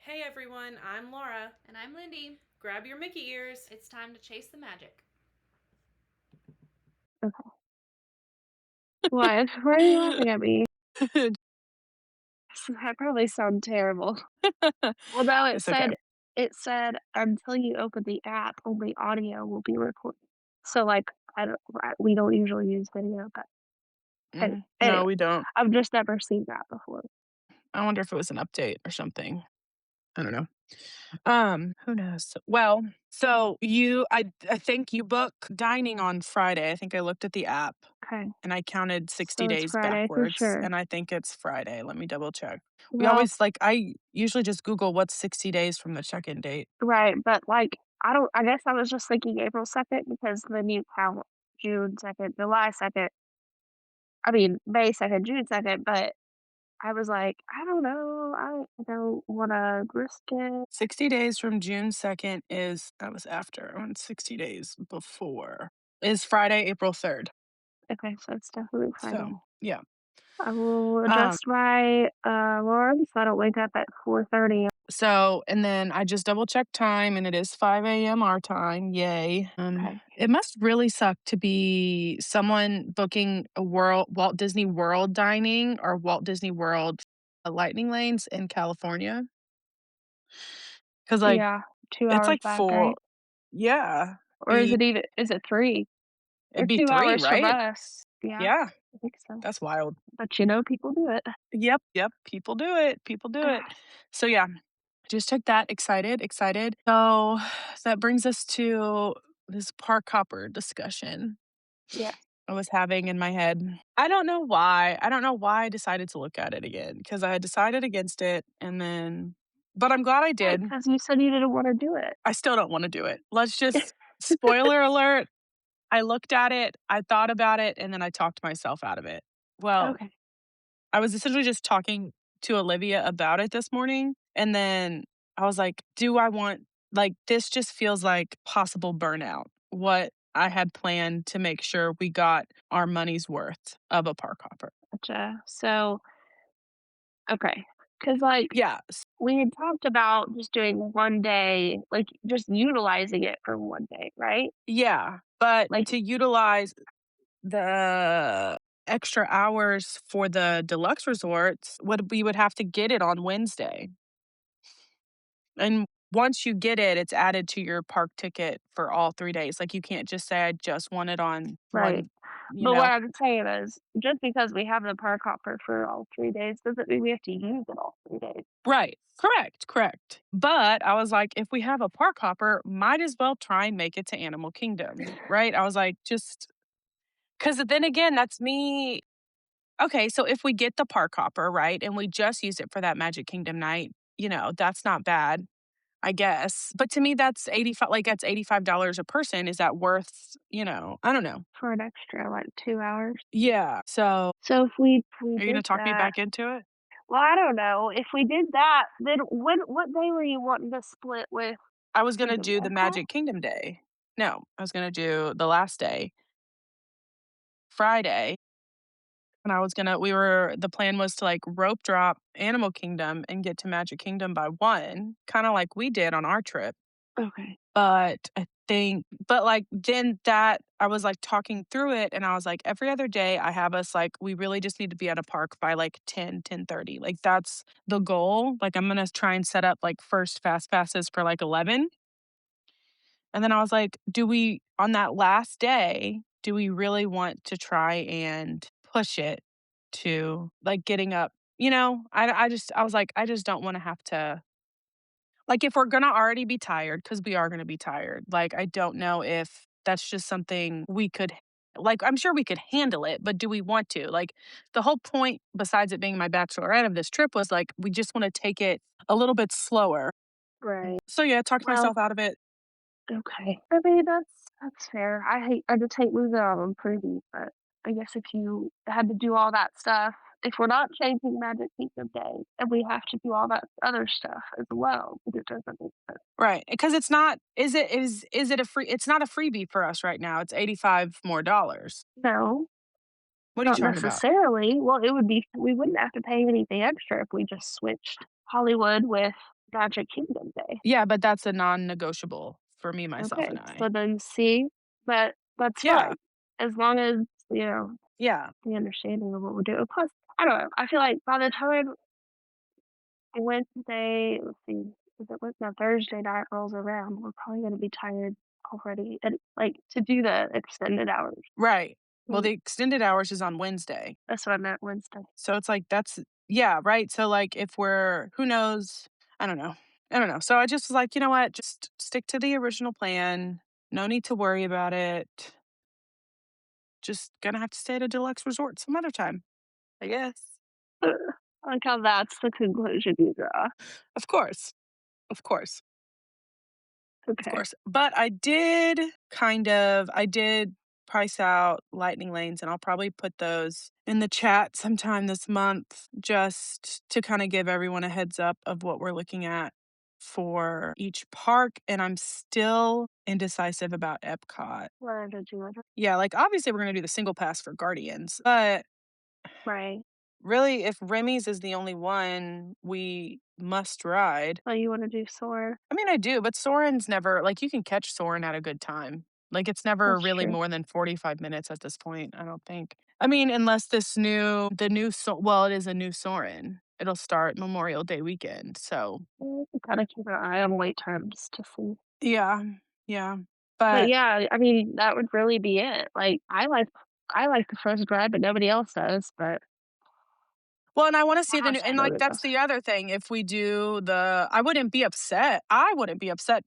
Hey everyone, I'm Laura. And I'm Lindy. Grab your Mickey ears. It's time to chase the magic. Okay. What? Why are you laughing at me? I probably sound terrible. Well, no, It's okay. it said until you open the app, only audio will be recorded. So, like, we don't usually use video, but No, anyway, we don't. I've just never seen that before. I wonder if it was an update or something. I don't know. Who knows? Well, so I think you book dining on Friday. I think I looked at the app Okay, and I counted 60 so it's days Friday for backwards, sure. and I think it's Friday. Let me double check. Well, I usually just Google what's 60 days from the check-in date. right, but like, I guess I was just thinking April 2nd because then you count June 2nd, July 2nd. I mean, May 2nd, June 2nd, but I was like, "I don't know, I don't wanna risk it." 60 days from June 2nd is that was after, and 60 days before is Friday, April 3rd. Okay, so it's definitely So, Friday. yeah. I will Um adjust my, alarm so I don't wake up at 4:30. So, and then I just double checked time and it is 5 a.m. our time. Yay. Okay. It must really suck to be someone booking a Walt Disney World dining or Walt Disney World Lightning Lanes in California. Cause like Yeah, 2 it's hours like back, four, right? yeah. Or is it 3? It'd They're be 2 three, hours from right? us. Yeah, Yeah. I think so. That's wild. But, you know, people do it. Yep. People do it. People do it. So yeah, just took that. Excited, excited. So that brings us to this park hopper discussion Yeah, I was having in my head. I don't know why. I don't know why I decided to look at it again because I had decided against it and then, but I'm glad I right, did. because you said you didn't wanna do it. I still don't want to do it. Let's just, spoiler alert. I looked at it, I thought about it, and then I talked myself out of it. Well, Okay, I was essentially just talking to Olivia about it this morning. And then I was like, do I want, like, this just feels like possible burnout. What I had planned to make sure we got our money's worth of a park hopper. gotcha. So, okay, because like, Yeah. we had talked about just doing 1 day, like, just utilizing it for 1 day, right? Yeah. But Like, to utilize the extra hours for the deluxe resorts, we would have to get it on Wednesday. And once you get it, it's added to your park ticket for all 3 days. Like, you can't just say, "I just want it on right. one," you But what know? I'm saying is, just because we have the park hopper for all 3 days doesn't mean we have to use it all 3 days. Right. Correct. But I was like, if we have a park hopper, might as well try and make it to Animal Kingdom, right? I was like, just because then again, that's me. Okay, so if we get the park hopper, right, and we just use it for that Magic Kingdom night, that's not bad. I guess. But to me, that's 85, like, that's $85 a person. Is that worth, I don't know. For an extra, like, 2 hours. Yeah. So, So if we are you gonna did talk me that, back into it? well, I don't know, if we did that, then what day were you wanting to split with I was gonna Kingdom do the Express? Magic Kingdom day. No, I was gonna do the last day, Friday, and the plan was to, like, rope drop Animal Kingdom and get to Magic Kingdom by 1, kinda like we did on our trip. Okay. But then that I was, like, talking through it, and I was like, every other day I have us, like, we really just need to be at a park by, like, 10:30. Like, that's the goal. Like, I'm gonna try and set up, like, first fast passes for, like, 11. And then I was like, do we on that last day, do we really want to try and push it to, like, getting up, I was like, I just don't wanna have to, like, if we're gonna already be tired, because we are gonna be tired, like, I don't know if that's just something we could, like, I'm sure we could handle it, but do we want to? Like, the whole point, besides it being my bachelorette of this trip, was, like, we just wanna take it a little bit slower. Right. So, yeah, talked Well, myself out of it. okay. I mean, that's fair. I just hate losing out on freebies, but I guess if you had to do all that stuff, if we're not changing Magic Kingdom Day, then we have to do all that other stuff as well, but it doesn't make sense. Right, because it's not, is it a free, it's not a freebie for us right now, it's 85 more dollars. No, What are you not talking about? necessarily. Well, we wouldn't have to pay anything extra if we just switched Hollywood with Magic Kingdom Day. Yeah, but that's a non-negotiable for me, myself, Okay, and I. so then see, but that's Yeah, fine as long as you know yeah, the understanding of what we're doing. Plus, I don't know. I feel like by the time Wednesday, let's see, is it Wednesday? No, Thursday night rolls around, we're probably gonna be tired already, and like to do the extended hours. right. Well, Mm, the extended hours is on Wednesday. that's what I meant Wednesday. So it's like that's yeah, right. So like if we're who knows, I don't know. I don't know. So I just was like, you know what? Just stick to the original plan. No need to worry about it. Just gonna have to stay at a deluxe resort some other time, I guess. I like how that's the conclusion you draw. Of course. Of course. Of Okay. course. But I did price out lightning lanes, and I'll probably put those in the chat sometime this month just to kind of give everyone a heads up of what we're looking at for each park. And I'm still indecisive about Epcot. Where did you live? Yeah, like obviously we're going to do the single pass for Guardians, but Right. really, if Remy's is the only one we must ride, Oh, you want to do Soar? I mean, I do, but Soren's never like, you can catch Soren at a good time. Like, it's never That's really true. more than 45 minutes at this point, I don't think. I mean, unless the new well, it is a new Soren. It'll start Memorial Day weekend, so You gotta keep an eye on wait times to see. yeah, yeah. But But yeah, I mean, that would really be it. Like, I like the first ride, but nobody else does. But well, and I wanna I see the have new and, someone like, that that's does. the other thing, if we do the I wouldn't be upset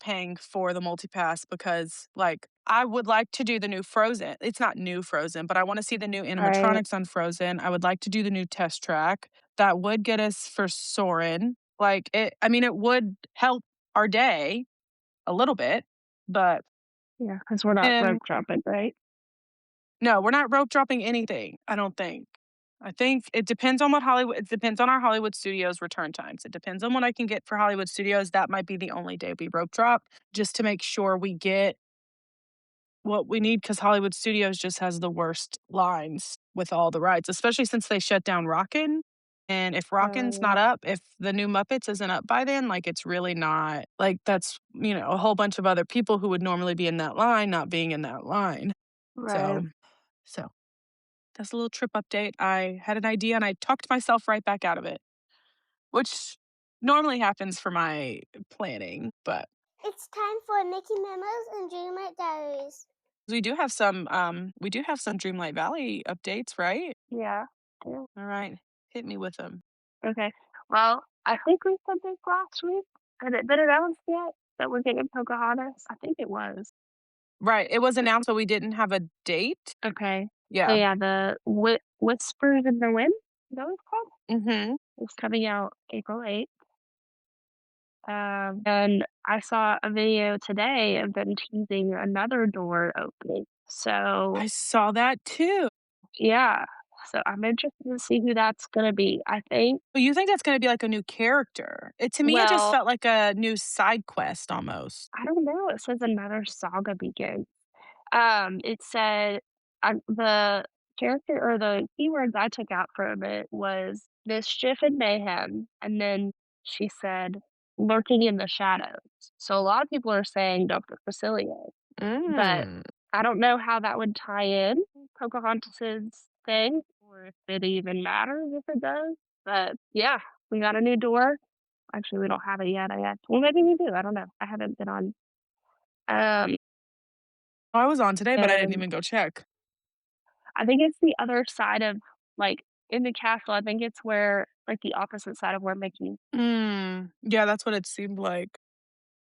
paying for the multipass because, like, I would like to do the new Frozen. It's not new Frozen, but I wanna see the new Right. animatronics on Frozen. I would like to do the new test track. That would get us for Soarin'. Like, I mean, it would help our day a little bit, but Yeah, because we're not and rope jumping, right? no, we're not rope dropping anything, I don't think. I think it depends on our Hollywood Studios return times. It depends on what I can get for Hollywood Studios. That might be the only day we rope drop just to make sure we get what we need because Hollywood Studios just has the worst lines with all the rides, especially since they shut down Rockin'. And if Rockin's Yeah. not up, if the new Muppets isn't up by then, like it's really not like that's, a whole bunch of other people who would normally be in that line not being in that line. Right. So that's a little trip update. I had an idea and I talked myself right back out of it, which normally happens for my planning, but It's time for Mickey Memos and Dreamlight Diaries. we do have some Dreamlight Valley updates, right? Yeah. Yeah. All right. Hit me with them. Okay. Well, I think we said this last week. Had it been announced yet that we're getting Pocahontas? I think it was. Right. It was announced, but we didn't have a date. Okay. So Yeah. yeah, the Whispers in the Wind. Is that what it's called? Mm-hmm. It's coming out April 8th. And I saw a video today of them teasing another door opening. So I saw that too. yeah. So I'm interested to see who that's gonna be. I think. But you think that's gonna be like a new character? To me, it just Well, felt like a new side quest almost. I don't know. It says another saga begins. It said the character or the keywords I took out from it was mischief and mayhem, and then she said lurking in the shadows. So a lot of people are saying Dr. Facilier, but Mm. I don't know how that would tie in Pocahontas's thing, or if it even matters if it does. But yeah, we got a new door. Actually, we don't have it yet. Well, maybe we do. I don't know. I haven't been on. Um, I was on today, but I didn't and even go check. I think it's the other side of like, in the castle, I think it's where like, the opposite side of where Mickey Yeah, that's what it seemed like.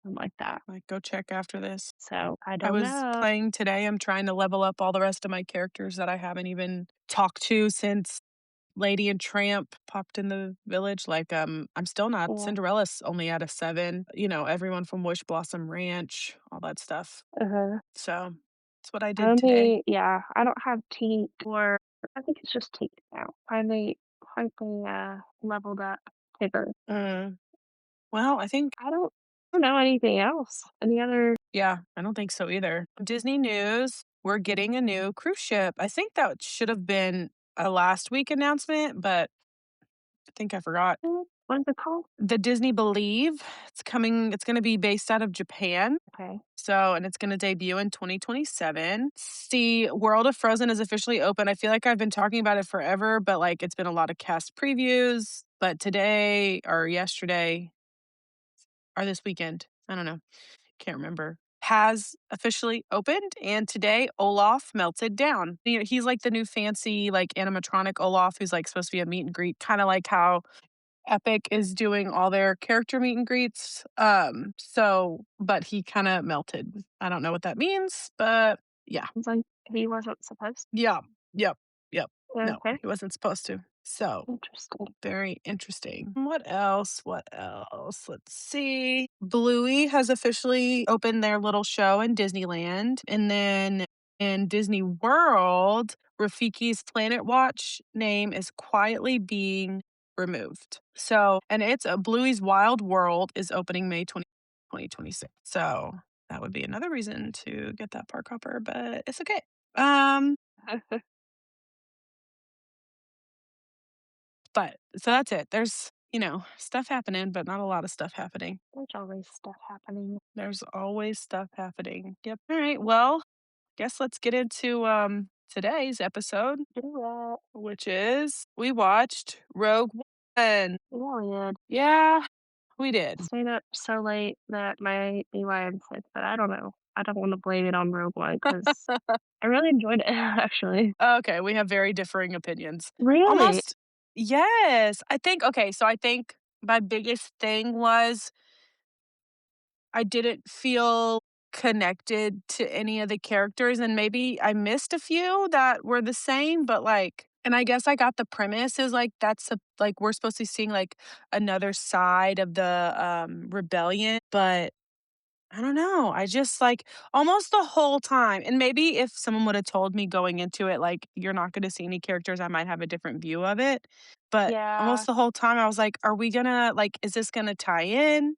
something like that. Like, go check after this. So, I I don't was know. playing today. I'm trying to level up all the rest of my characters that I haven't even talked to since Lady and Tramp popped in the village. Like, I'm still not Yeah. Cinderella's only at a 7. Everyone from Wish Blossom Ranch, all that stuff. Uh-huh. So that's what I did today. Only yeah, I don't have Tink or I think it's just Tink now. Finally, leveled up Tigger. Mm. Well, I don't know anything else. Any other yeah, I don't think so either. Disney news, we're getting a new cruise ship. I think that should have been a last week announcement, but I think I forgot. What is it called? The Disney Believe. It's gonna be based out of Japan. Okay. So, and it's gonna debut in 2027. The World of Frozen is officially open. I feel like I've been talking about it forever, but, like, it's been a lot of cast previews, but today or yesterday or this weekend, I don't know, can't remember, has officially opened, and today Olaf melted down. He's like the new fancy, like, animatronic Olaf who's, like, supposed to be a meet and greet, kinda like how Epic is doing all their character meet and greets. But he kinda melted. I don't know what that means, but yeah. It's like he wasn't supposed Yeah. Yep. Yep. to. No, Okay. he wasn't supposed to. So, Interesting. very interesting. What else? What else? Let's see. Bluey has officially opened their little show in Disneyland. And then in Disney World, Rafiki's Planet Watch name is quietly being removed. So, and it's a Bluey's Wild World is opening May 2026. So, that would be another reason to get that park hopper, but it's okay. Um, But so that's it. There's, stuff happening, but not a lot of stuff happening. There's always stuff happening. There's always stuff happening. Yep. All right. Well, guess let's get into today's episode, Do that. which is we watched Rogue One. Yeah, we did. Yeah, we did. Stayed up so late that might be why I'm sick, but I don't know. I don't want to blame it on Rogue One because I really enjoyed it, actually. Okay, we have very differing opinions. Really? Almost yes. I think my biggest thing was I didn't feel connected to any of the characters, and maybe I missed a few that were the same, but, like, and I guess I got the premise is, like, we're supposed to be seeing, like, another side of the, rebellion, but I don't know, I just, like, almost the whole time, and maybe if someone would've told me going into it, like, "You're not gonna see any characters," I might have a different view of it, but Yeah. almost the whole time I was like, "Are we gonna like, is this gonna tie in?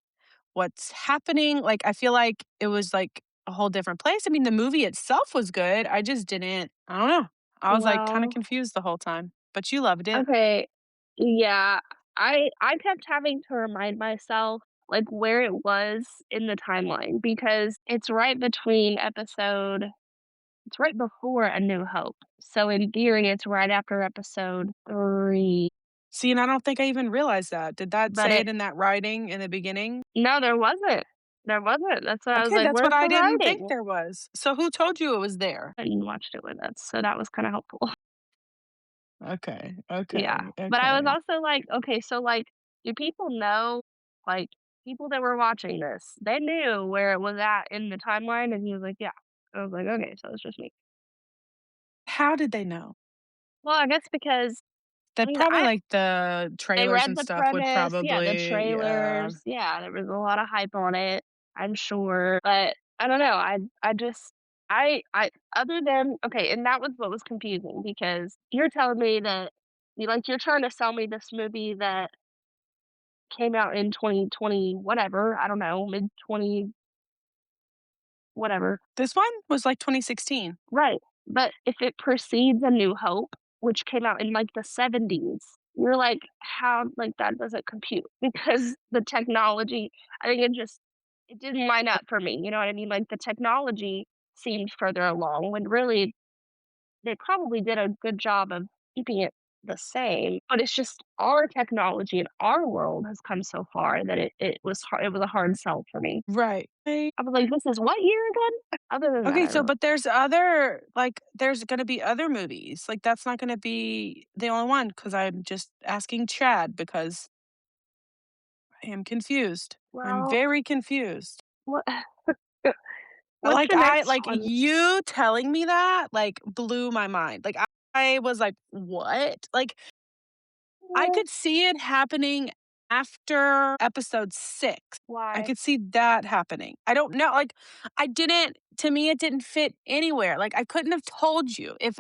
What's happening?" Like, I feel like it was, like, a whole different place. I mean, the movie itself was good, I just didn't I don't know. I was, like, kinda Well, confused the whole time, but you loved it. okay. Yeah. I kept having to remind myself like where it was in the timeline because it's right before A New Hope. So in theory it's right after episode 3. See, and I don't think I even realized that. Did that But say it it in that writing in the beginning? no, there wasn't. There wasn't. That's why I was Okay, like, that's what "Where's I the didn't think writing?" there was. So who told you it was there? And watched it with us, so that was kinda helpful. Okay, Yeah. okay, But I was okay. also like, "Okay, so, like, do people know, like, people that were watching this, they knew where it was at in the timeline?" And he was like, "Yeah." I was like, "Okay, so it's just me." How did they know? Well, I guess because I That mean, probably, I like, the they trailers read and the stuff would premise, yeah, the probably yeah. trailers, yeah, there was a lot of hype on it, I'm sure, but I don't know, I just I other than okay, and that was what was confusing because you're telling me that you're trying to sell me this movie that came out in 2020 whatever, I don't know, mid-20 whatever. This one was, like, 2016. Right, but if it precedes A New Hope, which came out in, like, the '70s, you're like, "How" like, that doesn't compute because the technology I think it didn't line up for me, you know what I mean? Like, the technology seemed further along when really they probably did a good job of keeping it the same, but it's just our technology and our world has come so far that it was a hard sell for me. Right. I was like, "This is what year again?" Other than that, Okay, I so don't but there's other like, there's gonna be other movies, like, that's not gonna be the only one. Because 'cause I'm just asking Chad because I am confused. I'm well, very confused. what what's Like, the next one? you telling me that, like, blew my mind. Like, I was like, "What?" Like, I Well, could see it happening after episode 6. I why? could see that happening. I don't know, like, I didn't to me, it didn't fit anywhere. Like, I couldn't have told you. If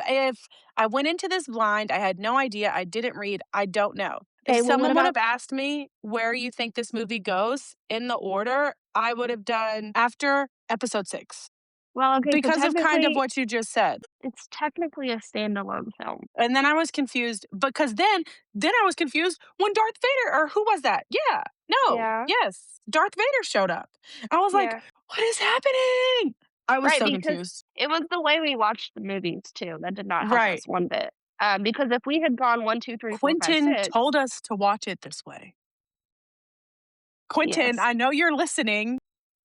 I went into this blind, I had no idea, I didn't read, I don't know. If Okay, well, what someone would about have asked me where you think this movie goes in the order, I would have done after episode 6. Well, okay, so because of kind of technically what you just said. it's technically a standalone film. And then I was confused because then I was confused when Darth Vader or who was that? Yeah. No. Yeah. Yes. Darth Vader showed up. I was like, Yeah. "What is happening?" I was Right, so because confused. it was the way we watched the movies too that did not help us Right. one bit. Because if we had gone 1, 2, 3, 4, 5, Quentin 6, told us to watch it this way. Quentin, yes, I know you're listening.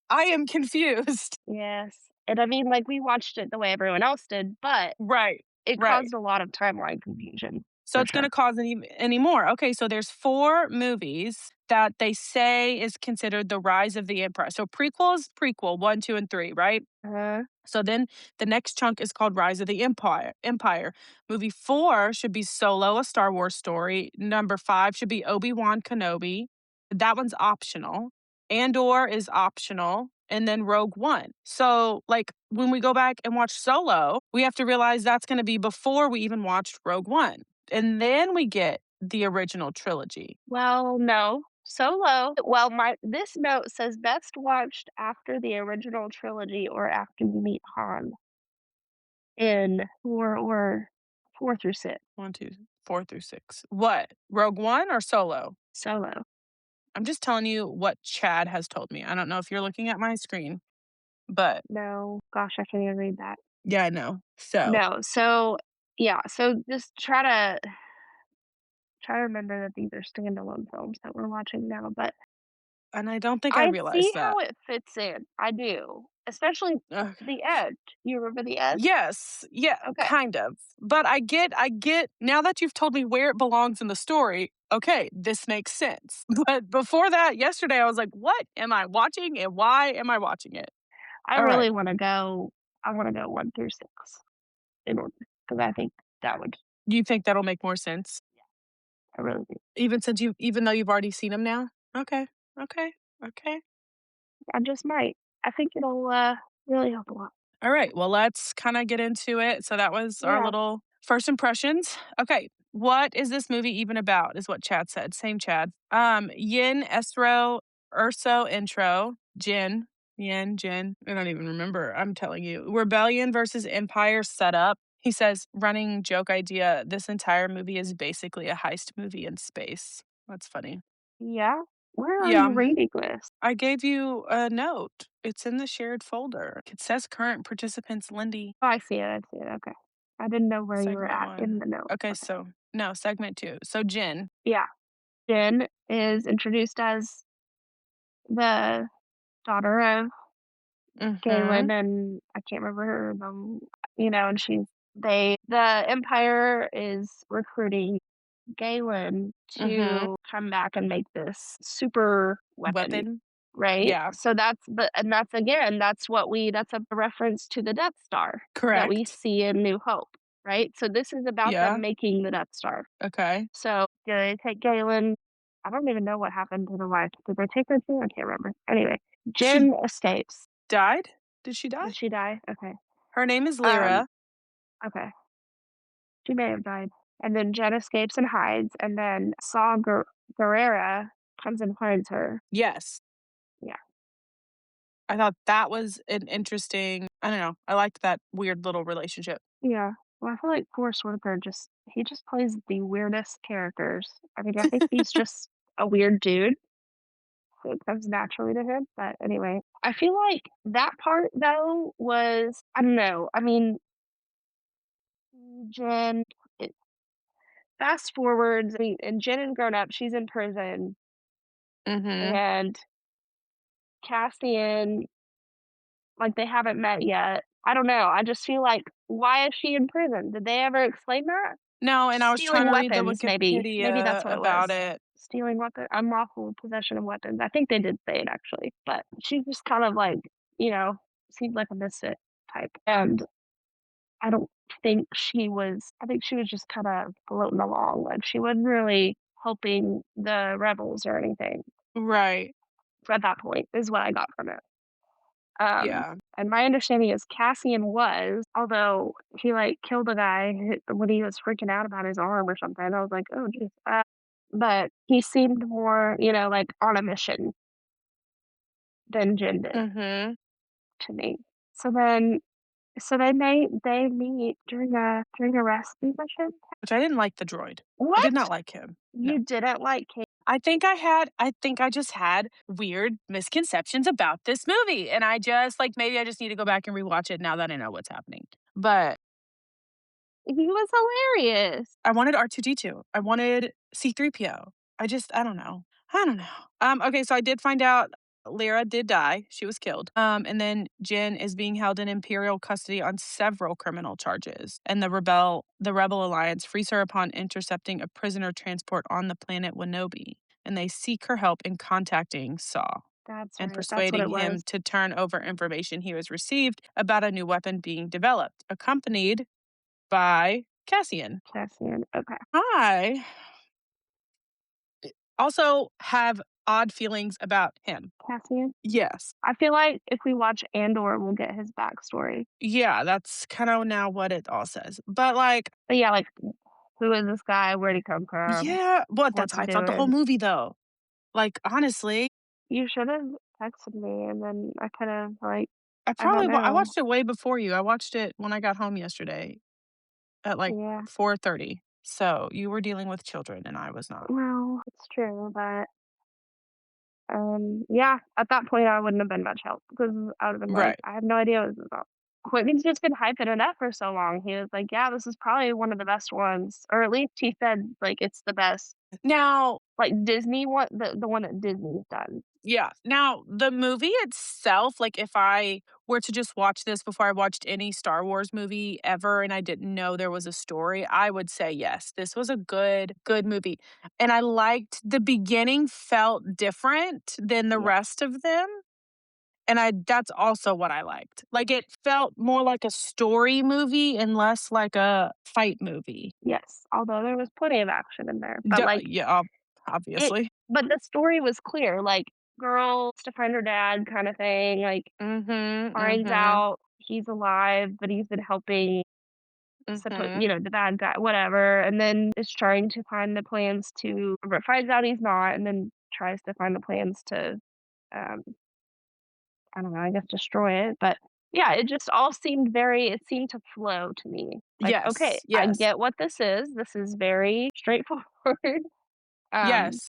I am confused. yes, and I mean, like, we watched it the way everyone else did, but Right. it Right. caused a lot of timeline confusion, So for it's sure. gonna cause any more. Okay, so there's 4 movies that they say is considered the rise of the empire. So prequel is prequel, 1, 2, and 3, right? Uh-huh. So then the next chunk is called Rise of the Empire. Movie 4 should be Solo, a Star Wars story. Number 5 should be Obi-Wan Kenobi. That one's optional. Andor is optional. And then Rogue One. So, like, when we go back and watch Solo, we have to realize that's going to be before we even watched Rogue One. And then we get the original trilogy. Well, no. Solo well, my this note says best watched after the original trilogy or after you meet Han in 4 through 6. 1, 2, 4 through 6. What? Rogue One or Solo? Solo. I'm just telling you what Chad has told me. I don't know if you're looking at my screen, but No. Gosh, I can't even read that. yeah, I know. So, No, so yeah, so just try to remember that these are standalone films that we're watching now, but and I don't think I I see realized that. how it fits in. I do, especially Ugh. the edge. You remember the edge? Yes, yeah, Okay. kind of. But I get now that you've told me where it belongs in the story. Okay, this makes sense. But before that, yesterday I was like, "What am I watching and why am I watching it?" I All right. really I wanna go 1 through 6 in order because I think that would Do you think that'll make more sense I really do. even though you've already seen them now? Okay. Okay. Okay. I just might. I think it'll, really help a lot. All right. Well, let's kind of get into it. So that was our Yeah. little first impressions. Okay. What is this movie even about? Is what Chad said. Same Chad. Yin Esro Urso intro. Jin. Yin, Jin. I don't even remember. I'm telling you. Rebellion versus Empire setup. He says, running joke idea. This entire movie is basically a heist movie in space. That's funny. Yeah? Where are Yeah. you reading this? I gave you a note. It's in the shared folder. It says current participants Lindy. Oh, I see it, okay. I didn't know where you were Segment at in 1. the note. Okay, Okay. so no, segment 2. So Jin. Yeah. Jen is introduced as the daughter of Galen, Mhm. and I can't remember her, and the Empire is recruiting Galen Mhm. to come back and make this super weapon, Weapon. right? Yeah. So that's again, that's a reference to the Death Star that we Correct. see in New Hope, right? So this is about them Yeah. making the Death Star. Okay. So they take Galen. I don't even know what happened to the wife. Did they take her too? I can't remember. Anyway, She Jen escapes. died? Did she die? Did she die? Okay. Her name is Um, Lyra. okay. She may have died. And then Jen escapes and hides, and then Guerrera comes and finds her. Yes. Yeah. I thought that was an interesting, I don't know. I liked that weird little relationship. Yeah. Well, I feel like Forrest Whitaker he just plays the weirdest characters. I mean, I think he's just a weird dude, so it comes naturally to him. But anyway, I feel like that part though was I don't know. I mean, Jen. It, fast forwards. I mean, and Jen had grown up. She's in prison, Mhm. and Cassian, like they haven't met yet. I don't know. I just feel like why is she in prison? Did they ever explain that? No, and I was trying Stealing to read the weapons, maybe. Maybe Wikipedia that's what it was. about it. Stealing weapon unlawful possession of weapons. I think they did say it actually, but she's just kind of like, you know, seemed like a misfit type. And I don't I think she was just kind of floating along. Like she wasn't really helping the rebels or anything Right. at that point, is what I got from it. Um, Yeah. and my understanding is Cassian was, although he like killed a guy when he was freaking out about his arm or something. I was like, oh, geez. But he seemed more, like on a mission than Jin did Mhm. to me. So then so they meet during a rescue mission. which I didn't like the droid. I did What? not like him. No. You didn't like Kate? I think I just had weird misconceptions about this movie, and I just like, maybe I just need to go back and rewatch it now that I know what's happening. But He was hilarious. I wanted R2-D2. I wanted C-3PO. I don't know. I don't know. Okay, so I did find out Lyra did die. She was killed. And then Jin is being held in Imperial custody on several criminal charges. And the Rebel Alliance frees her upon intercepting a prisoner transport on the planet Wanobi. And they seek her help in contacting Saw That's and right. That's what persuading it him was. to turn over information he was received about a new weapon being developed, accompanied by Cassian. Cassian. Okay. I also have odd feelings about him. Cassian. Yes. I feel like if we watch Andor, we'll get his backstory. Yeah, that's kind of now what it all says. But like, But yeah, like who is this guy? Where'd he come from? yeah, what that's What's how he I felt the whole doing? movie though. Like, honestly, You should have texted me, and then I could have like I don't I know. watched it way before you. I watched it when I got home yesterday at like Yeah. 4:30. So, you were dealing with children and I was not. Well, it's true, but yeah, at that point I wouldn't have been much help because I would have been like, Right. I have no idea what this is about. Quentin's just been hyping it up for so long. He was like, yeah, this is probably one of the best ones, or at least he said like it's the best, Now, like Disney one, the one that Disney's done. yeah. Now, the movie itself, like if I were to just watch this before I watched any Star Wars movie ever and I didn't know there was a story, I would say yes. This was a good movie. And I liked the beginning felt different than the Yeah. rest of them. And I that's also what I liked. Like it felt more like a story movie and less like a fight movie. Yes, although there was plenty of action in there, but like Yeah, it, obviously. but the story was clear. Like girl to find her dad, kind of thing. Like Mhm. finds Mhm. out he's alive, but he's been helping Mhm. the bad guy, whatever, and then is trying to find the plans to, or finds out he's not, and then tries to find the plans to, um, I don't know, I guess destroy it. But yeah, it just all seemed it seemed to flow to me. Like, okay, Yes. I Yes. get what this is. This is very straightforward. Um, Yes.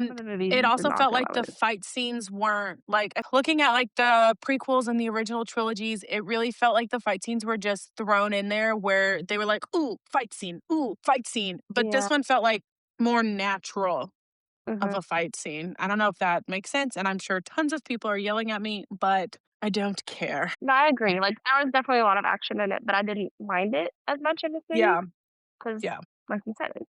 some of And the movies it did also not felt go like that the way. fight scenes weren't like looking at like the prequels and the original trilogies, it really felt like the fight scenes were just thrown in there where they were like, ooh, fight scene, ooh, fight scene. But Yeah. this one felt like more natural of Mhm. a fight scene. I don't know if that makes sense. And I'm sure tons of people are yelling at me, but I don't care. No, I agree. Like there was definitely a lot of action in it, but I didn't mind it as much in this movie. Yeah. 'Cause, Yeah. like you said, it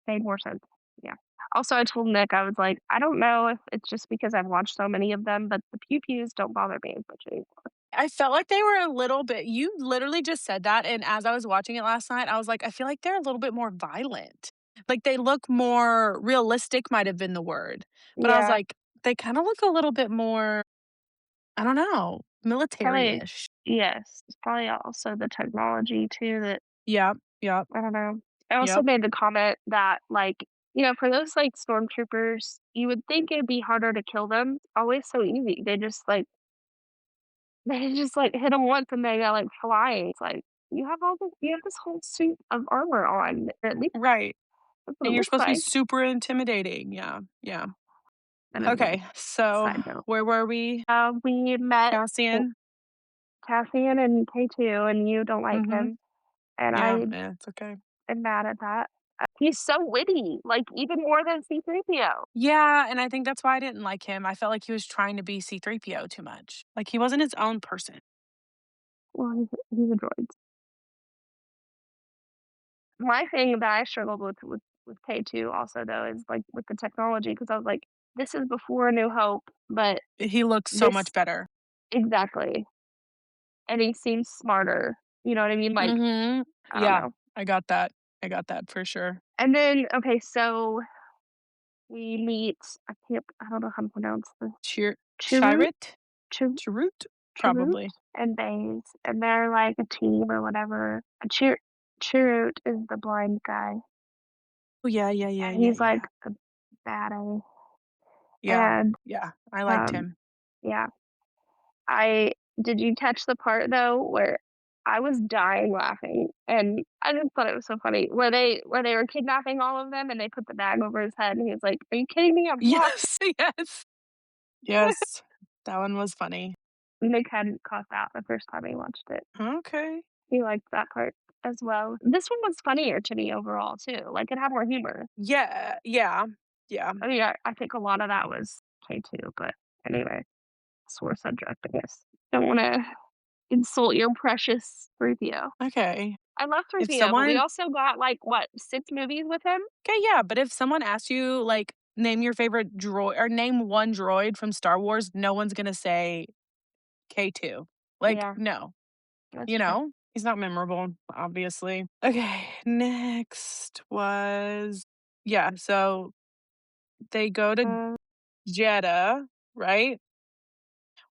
made more sense. Yeah. Also, I told Nick, I was like, "I don't know if it's just because I've watched so many of them, but the pew pews don't bother me as much anymore." I felt like they were a little bit you literally just said that, and as I was watching it last night, I was like, I feel like they're a little bit more violent. Like, they look more realistic might have been the word, but I was Yeah, like, they kinda look a little bit more, I don't know, probably military-ish. yes. It's probably also the technology too that Yep, yep, I don't know. I also yep. made the comment that, like, for those, like, stormtroopers, you would think it'd be harder to kill them. It's always so easy. They just, like hit them once and they go, like, flying. It's like, you have this whole suit of armor on, or at least Right, that's what and it you're looks supposed to be like. super intimidating, yeah, yeah. And anyway, Okay, so side note. where were we? We met Cassian? Cassian and K2, and you don't like Mhm. him, and Yeah, I it's okay. am mad at that. He's so witty, like, even more than C-3PO. Yeah, and I think that's why I didn't like him. I felt like he was trying to be C-3PO too much. Like, he wasn't his own person. Well, he's a droid. My thing that I struggled with K2 also, though, is, like, with the technology, because I was like, "This is before A New Hope, but He looks so much this" better. exactly, and he seems smarter, you know what I mean? Like, Mhm. I don't Yeah, know. I got that. I got that for sure. And then, okay, so we meet I don't know how to pronounce this. Chirrut? Chirrut? Chir Chirrut? Chirrut Probably. and Baze, and they're like a team or whatever. Chirrut is the blind guy, Oh, yeah, yeah, yeah, and yeah, he's like yeah. a badass. Yeah, And yeah, I liked um, him. yeah, I Did you catch the part though where I was dying laughing and I just thought it was so funny where they were kidnapping all of them and they put the bag over his head and he was like, "Are you kidding me? I'm flying." Yes, yes. Yes. That one was funny. Nick hadn't caught that the first time he watched it. Okay. He liked that part as well. This one was funnier to me overall too. Like it had more humor. Yeah, yeah, yeah. I mean, I think a lot of that was K2, but anyway, sore subject, I guess. Don't want to insult your precious 3PO. Okay. I love If 3PO, but we someone also got like what, 6 movies with him? Okay, yeah, but if someone asks you, like, name your favorite droid or name one droid from Star Wars, no one's gonna say K2. Like, Yeah, no, that's you true. know? He's not memorable, obviously. Okay, next was yeah, so they go to Uh, Jeddah, right?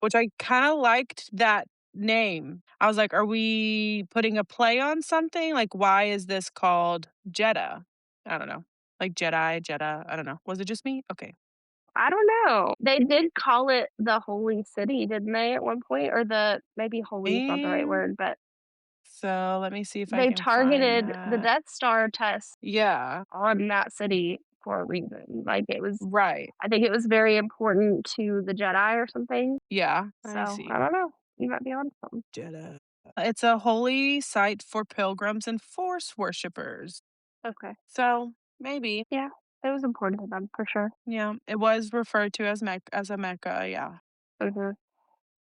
Which I kinda liked that name. I was like, "Are we putting a play on something? Like, why is this called Jeddah?" I don't know. Like Jedi, Jeddah, I don't know. Was it just me? Okay. I don't know. They did call it the Holy City, didn't they, at one point? Or the maybe holy is not the right And word, but so let me see if I they can find targeted the that. Death Star test Yeah, on that city for a reason. Like it was right. I think it was very important to the Jedi or something. Yeah, I So, I see. don't know. You might be on something. Jeddah. It's a holy site for pilgrims and Force worshippers. Okay. So maybe, Yeah, it was important to them for sure. yeah, it was referred to as as a Mecca. Yeah, Mhm.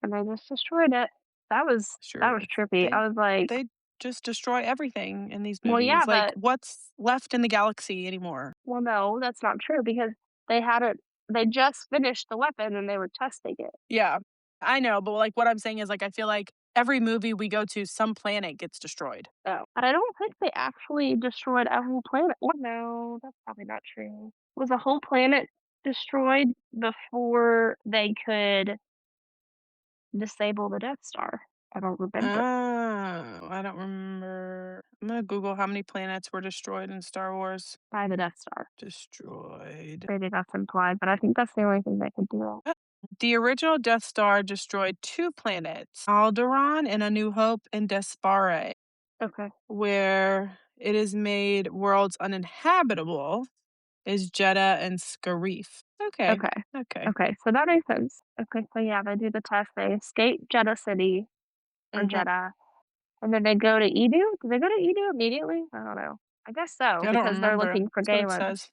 And they just destroyed it. That sure. was trippy. I was like, They just destroy everything in these "Well, yeah, movies. Like, but what's left in the galaxy anymore? well, no, that's not true because they had it they just finished the weapon and they were testing it." Yeah, I know, but like what I'm saying is like I feel like every movie we go to, some planet gets destroyed. Oh. But I don't think they actually destroyed a whole planet. What? No, that's probably not true. Was a whole planet destroyed before they could disable the Death Star? I don't remember. Oh, I don't remember. I'm gonna Google how many planets were destroyed in Star Wars. By the Death Star. Destroyed. Maybe that's implied, but I think that's the only thing they could do. The original Death Star destroyed two planets, Alderaan in A New Hope and Despare, Okay. where it is made worlds uninhabitable is Jeddah and Scarif. Okay. Okay. Okay. Okay, so that makes sense. Okay, so yeah, they do the test. They escape Jeddah City or Mhm. Jeddah, and then they go to Edu. Do they go to Edu immediately? I don't know. I guess so I don't because they're remember. looking for That's what it Galen. says.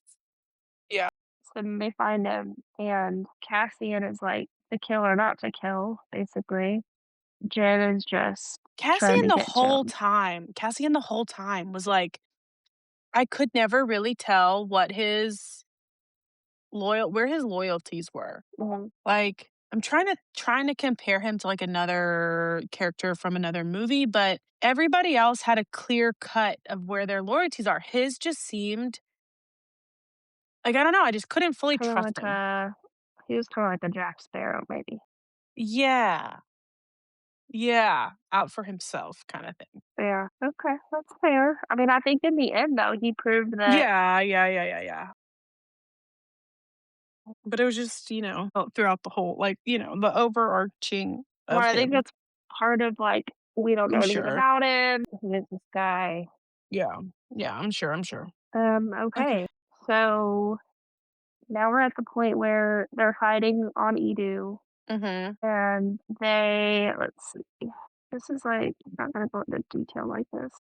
Yeah. So then they find him, and Cassian is like to kill or not to kill, basically. Jen is just trying to get Jim. Cassian the whole time was like, I could never really tell what where his loyalties were. Mhm. Like, I'm trying to compare him to like another character from another movie, but everybody else had a clear cut of where their loyalties are. His just seemed like I don't know, I just couldn't fully Kind of trust like him. he was kind of like a Jack Sparrow, maybe. Yeah. Yeah, out for himself kind of thing. Yeah. Okay, that's fair. I mean, I think in the end, though, he proved that. Yeah, yeah, yeah, yeah, yeah. But it was just, throughout the whole the overarching Well, of I think him. that's part of like we don't I'm know anything sure. about him. Who is this guy? Yeah. Yeah, I'm sure. Okay. Okay. So now we're at the point where they're hiding on Edu, Mhm. and let's see. This is like I'm not gonna go into detail like this.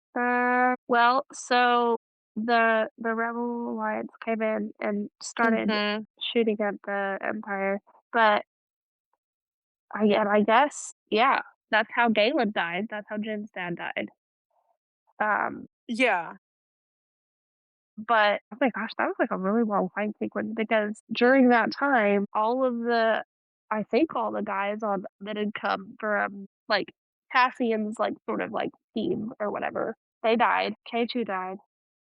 Well, so the Rebel Alliance came in and started Mhm. shooting at the Empire, but I guess yeah, that's how Galen died. That's how Jin's dad died. Um, Yeah. but oh my gosh, that was like a really long fight sequence because during that time, I think all the guys on that had come from like Cassian's like sort of like team or whatever, they died. K2 died.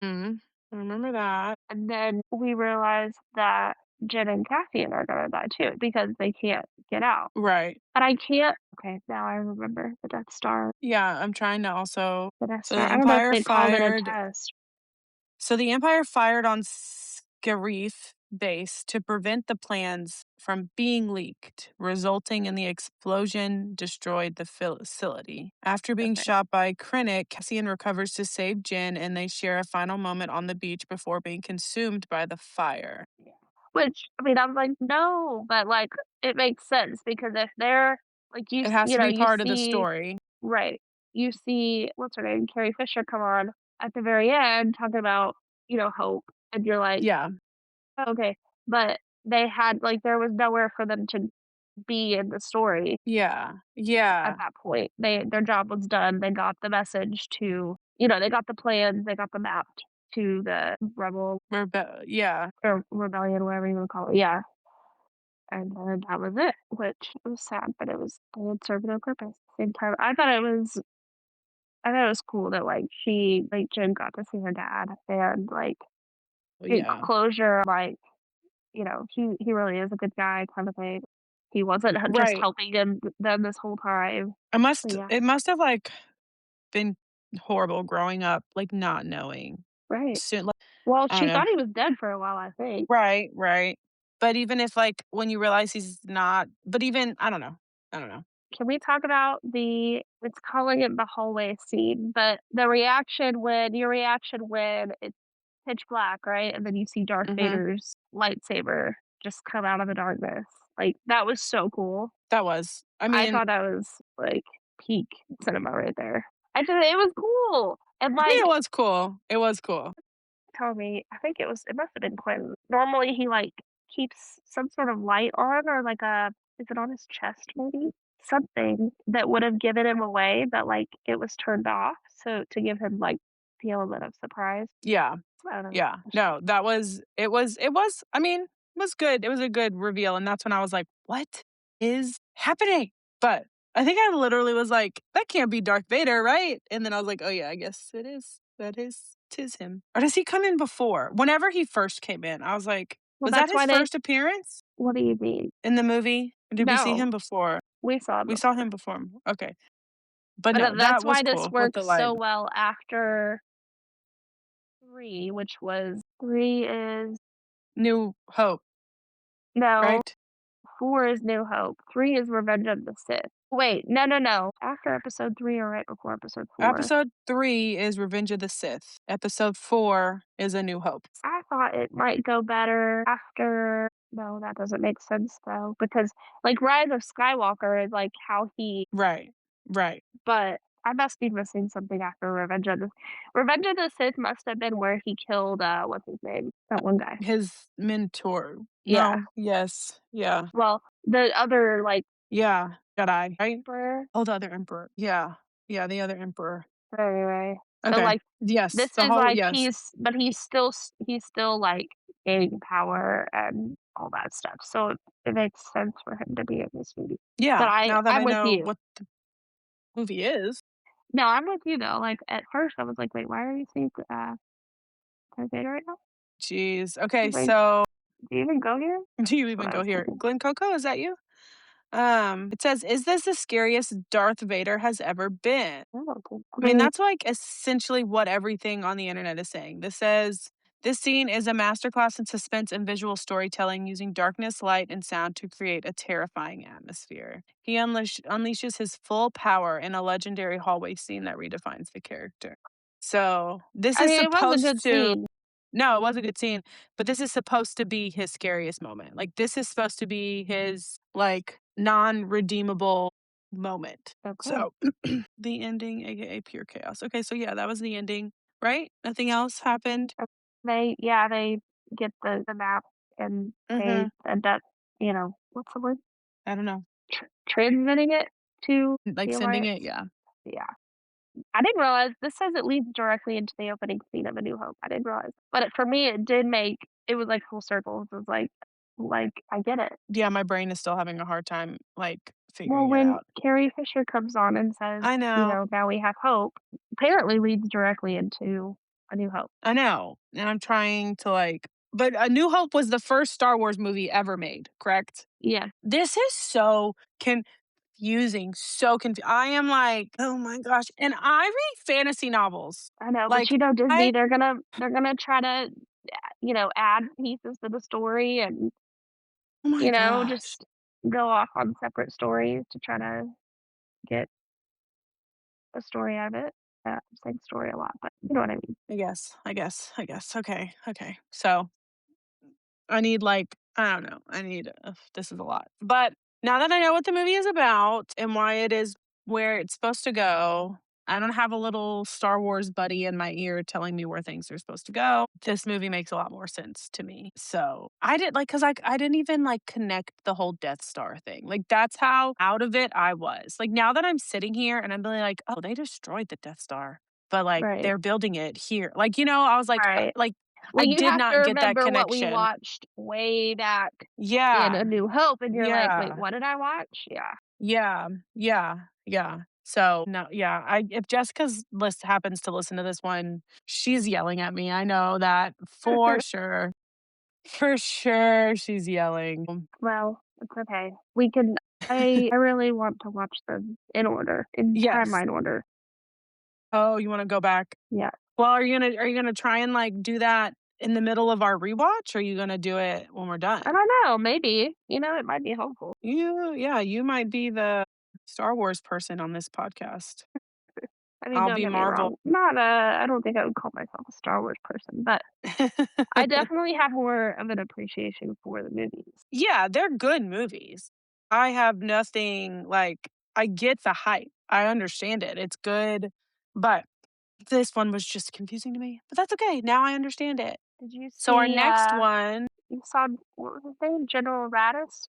Mhm. I remember that. And then we realized that Jin and Cassian are gonna die too because they can't get out. Right. But I can't okay, now I remember the Death Star. Yeah, I'm trying to also The Death so the Star. I don't know if Empire they called it a fired test. so the Empire fired on Scarif base to prevent the plans from being leaked, resulting in the explosion destroyed the facility. After being Okay. shot by Krennic, Cassian recovers to save Jin, and they share a final moment on the beach before being consumed by the fire. Which, I mean, I'm like, "No," but, like, it makes sense because if they're like, It has you to know, be you part of the see story. right. You see, what's her name? Carrie Fisher come on at the very end talking about, hope, and you're like, Yeah. "Oh, okay." But they had like, there was nowhere for them to be in the story Yeah. at Yeah. that point. Their job was done. They got the message to they got the plans, they got the map to the rebel Yeah. or rebellion, whatever you wanna call it. Yeah. And then that was it, which was sad, but it would serve no purpose. Same time, I thought it was cool that like Jen got to see her dad and like get Yeah. closure. Like he really is a good guy, kind of thing. He wasn't just Right. helping them this whole time. But yeah, It must have like been horrible growing up, like not knowing. right. Soon, like, Well, I don't she know. thought he was dead for a while, I think. Right, right. But even if like when you realize he's not, but even I don't know. I don't know. Can we talk about it's calling it the hallway scene, but your reaction when it's pitch black, right? And then you see Darth Mhm. Vader's lightsaber just come out of the darkness. Like, that was so cool. That was. I I mean, thought that was, like, peak cinema right there. It was cool. And, I mean like, it was cool. It was cool. tell me, I think it must have been Quentin. Normally, he, like, keeps some sort of light on or, like, is it on his chest maybe? Something that would have given him away, but, like, it was turned off, so to give him, like, the element of surprise. Yeah. I don't know. Yeah. No, that was it was I mean, it was good. It was a good reveal and that's when I was like, "What is happening?" But I think I literally was like, "That can't be Darth Vader, right?" And then I was like, "Oh yeah, I guess it is. That is tis him." Or does he come in before? Whenever he first came in, I was like, Well, "Was that that's his why they first appearance what do you mean? in the movie? Or did we see No, him before?" we saw him We saw before. him before. Okay. But But, no, that's that was why this cool with the works light. so well after 3, which was 3 is New Hope, no, right? 4 is New Hope, 3 is Revenge of the Sith. Wait, no, no, no. After episode 3 or right before episode 4? Episode 3 is Revenge of the Sith. Episode 4 is A New Hope. I thought it might go better after no, that doesn't make sense though, because, like, Rise of Skywalker is, like, how he Right. Right. but I must be missing something after Revenge of the Sith must have been where he killed, what's his name? That one guy. His mentor. Yeah. No. Yes. Yeah. Well, the other, like, Yeah. Jedi, right? emperor? Oh, the other emperor. Yeah. Yeah, the other emperor. But anyway, so, Okay. like, Yes. this The is, whole like, yes. he's still, like, gaining power and all that stuff, so it makes sense for him to be in this movie. But Yeah. Now that I'm I with know you. what the movie is. No, I'm with you, though, like, at first, I was like, "Wait, why are you seeing, Darth Vader right now? Jeez. Okay, Wait, so do you even go here?" do you That's what even I go was here? thinking. Glen Coco, is that you? It says, "Is this the scariest Darth Vader has ever been?" I don't think I I mean, mean, that's like essentially what everything on the internet is saying. This says this scene is a masterclass in suspense and visual storytelling using darkness, light, and sound to create a terrifying atmosphere. He unleashes his full power in a legendary hallway scene that redefines the character. So, this I is mean, it was a good supposed to scene. no, it was a good scene, but this is supposed to be his scariest moment. Like, this is supposed to be his, like, non-redeemable moment. Okay. So, the ending, AKA pure chaos. Okay, so yeah, that was the ending, right? Nothing else happened? They get the map and they Mhm. end up, what's the word? I don't know. Transmitting it to Like, the sending Alliance? it, yeah. Yeah. I didn't realize this says it leads directly into the opening scene of A New Hope. I didn't realize. But for me, it was like full circle. It was like, I get it. Yeah, my brain is still having a hard time, like, Well, figuring it when out. Carrie Fisher comes on and says, I know. now we have hope, apparently leads directly into A New Hope. I know, and I'm trying to, like but A New Hope was the first Star Wars movie ever made, correct? Yeah, This is so confusing, so I am like, "Oh my gosh," and I read fantasy novels. I know. But Like, Disney, I they're gonna try to, add pieces to the story and Oh my gosh. just go off on separate stories to try to get a story out of it. I'm saying story a lot, but you know what I mean. I guess. Okay. Okay. So I need like I don't know. I need this is a lot. But now that I know what the movie is about and why it is where it's supposed to go, I don't have a little Star Wars buddy in my ear telling me where things are supposed to go. This movie makes a lot more sense to me. So I did like because like I didn't even like connect the whole Death Star thing. Like that's how out of it I was. Like now that I'm sitting here and I'm really like, oh, they destroyed the Death Star. But like Right. they're building it here. Like, I was Right. like Well, I you did have to not get that remember what we connection. watched way back in Yeah. A New Hope, and you're like, "Wait, Yeah. what did I watch?" Yeah. Yeah. Yeah. Yeah. So, no, yeah, I if Jessica's list happens to listen to this one, she's yelling at me. I know that for sure. For sure, she's yelling. Well, it's okay. We can I really want to watch them in order, in Yes. timeline order. Oh, you wanna go back? Yeah. Well, are you gonna try and, like, do that in the middle of our rewatch, or are you gonna do it when we're done? I don't know, maybe. It might be helpful. You might be the Star Wars person on this podcast. I mean, I'll don't be get me Marvel. wrong. I don't think I would call myself a Star Wars person, but I definitely have more of an appreciation for the movies. Yeah, they're good movies. I have nothing like I get the hype. I understand it. It's good, but this one was just confusing to me. But that's okay. Now I understand it. Did you So our see, next one, you saw, what was his name? General Radis?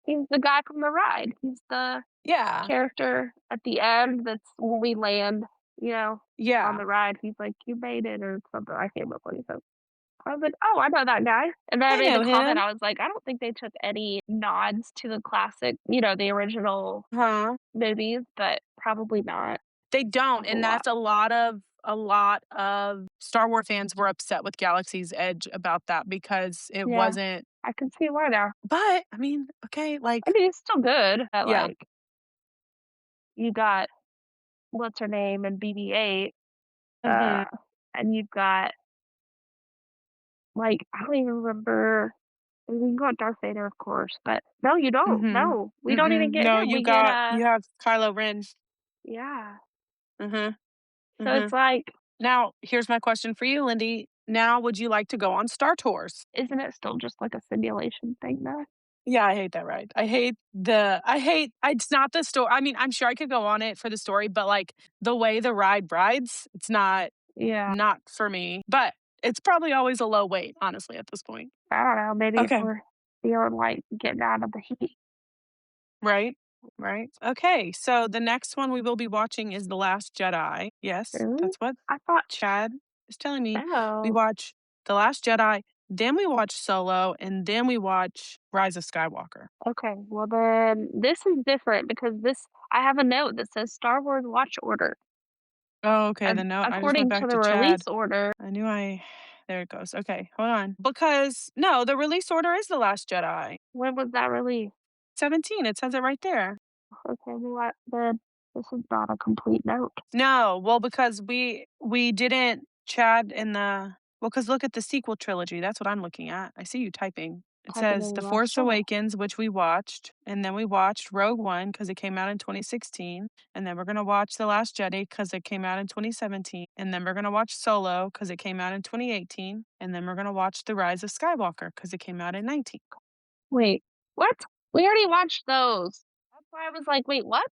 He's the guy from the ride. He's the yeah, character at the end that's when we land, you know, on yeah, the ride. He's like, "You made it," or something. I can't remember what he said. I was like, "Oh, I know that guy." And then I I made the know comment, him. I was like, "I don't think they took any nods to the classic, the original Huh? movies, but probably not They a don't, whole and lot." that's a lot of Star Wars fans were upset with Galaxy's Edge about that because it Yeah, wasn't. I can see why now. But I mean, okay, like I mean, it's still good that, yeah, like, you got what's her name and BB-8, mhm, and you've got, like, I don't even remember. I mean, you got Darth Vader, of course, but no, you don't. mhm, No, we don't even get No, him. We get, you have Kylo Ren. yeah. Mhm, So it's mhm. like, Now, here's my question for you, Lindy. Now, would you like to go on Star Tours? isn't it still just like a simulation thing though? Yeah, I hate that ride. It's not the story. I mean, I'm sure I could go on it for the story, but like the way the ride rides, it's Yeah. not for me. But it's probably always a low weight, honestly, at this point. I don't know. Maybe if Okay. we're feeling like getting out of the heat. Right. Right. Okay. So the next one we will be watching is The Last Jedi. Yes, Really? that's what I thought, Chad is telling me. We oh, watch The Last Jedi, then we watch Solo, and then we watch Rise of Skywalker. okay. Well, then this is different because I have a note that says Star Wars watch order. Oh, okay. The And note. I just went according to back the to release Chad. order, I knew there it goes. Okay, hold on. Because no, the release order is The Last Jedi. when was that released? 17. It says it right there. Okay, well, then this is not a complete note. No, well, because we didn't Chad in the well, because look at the sequel trilogy. That's what I'm looking at. I see you typing. It Typing says in The the wrong Force spot. Awakens, which we watched, and then we watched Rogue One because it came out in 2016, and then we're gonna watch The Last Jedi because it came out in 2017, and then we're gonna watch Solo because it came out in 2018, and then we're gonna watch The Rise of Skywalker because it came out in 19. Wait, what? We already watched those. That's why I was like, wait, what?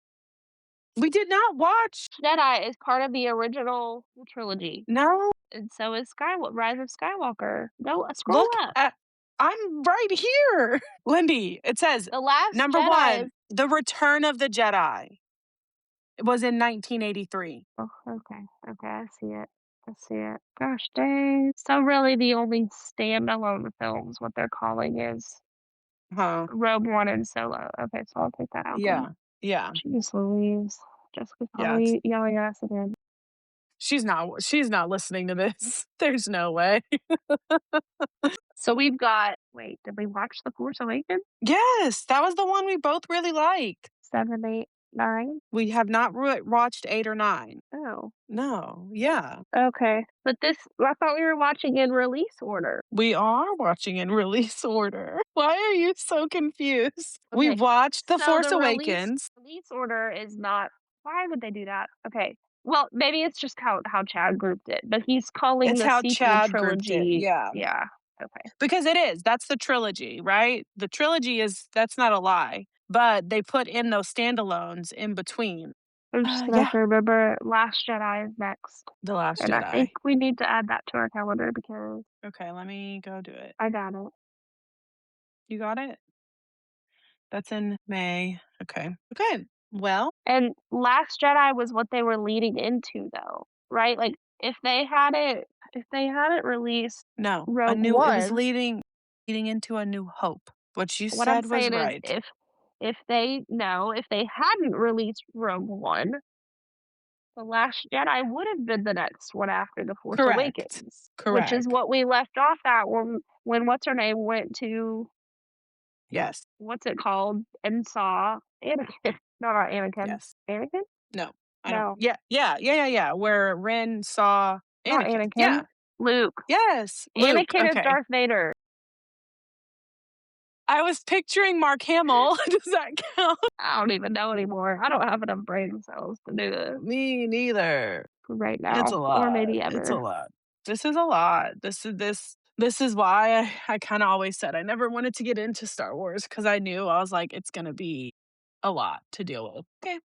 We did not watch. Jedi is part of the original trilogy, No, and so is Rise of Skywalker. Go scroll look up. at. I'm right here, Lindy. It says The Last number Jedi one, is. The Return of the Jedi. It was in 1983. Oh, okay, okay, I see it. I see it. Gosh dang. So really, the only standalone films, what they're calling, is Huh? Rogue One and Solo. Okay, so I'll take that out then. Yeah, yeah, Jeez Louise. Jessica's yeah. It's, probably yelling at us again. she's not. She's not listening to this. There's no way. So we've got. Wait, did we watch The Force Awakens? Yes, that was the one we both really liked. 7, 8. 9? We have not watched 8 or 9. Oh. No. Yeah. Okay. But I thought we were watching in release order. We are watching in release order. Why are you so confused? We Okay. watched The So Force the Awakens. release order is not. Why would they do that? Okay. Well, maybe it's just how Chad grouped it, but he's calling It's the how sequel Chad grouped it. trilogy. Yeah. Yeah. Okay. Because it is. That's the trilogy, right? The trilogy that's not a lie. But they put in those standalones in between. I'm just gonna have Yeah. to remember Last Jedi is next. The Last And I think Jedi. we need to add that to our calendar because Okay, let me go do it. I got it. You got it? That's in May. Okay. Okay. Well, And Last Jedi was what they were leading into though, right? Like if they hadn't released no. Rogue It was One, leading into A New Hope. What you what I'm said was saying is right. if they hadn't released Rogue One, The Last Jedi would have been the next one after The Force Correct. Awakens, which is Correct. what we left off at when what's her name went to Yes. what's it called and saw Anakin. No, not Anakin. Yes. Anakin? No. I don't. No, Yeah. Yeah. Yeah. Yeah. Yeah. Where Ren saw not Anakin. Anakin. Yeah. Luke. Yes. Luke. Anakin is Okay. Darth Vader. I was picturing Mark Hamill. Does that count? I don't even know anymore. I don't have enough brain cells to do this Me neither. right It's a now, or lot. maybe It's a ever. lot. This is a lot. This is why I kind of always said I never wanted to get into Star Wars because I knew I was like it's gonna be a lot to deal with. Okay.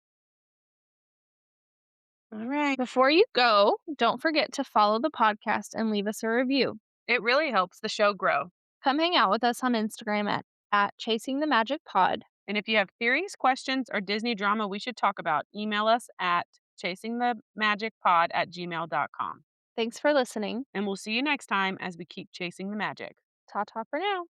All right. Before you go, don't forget to follow the podcast and leave us a review. It really helps the show grow. Come hang out with us on Instagram at Chasing the Magic Pod. And if you have theories, questions, or Disney drama we should talk about, email us at chasingthemagicpod@gmail.com. Thanks for listening. And we'll see you next time as we keep chasing the magic. Ta ta for now.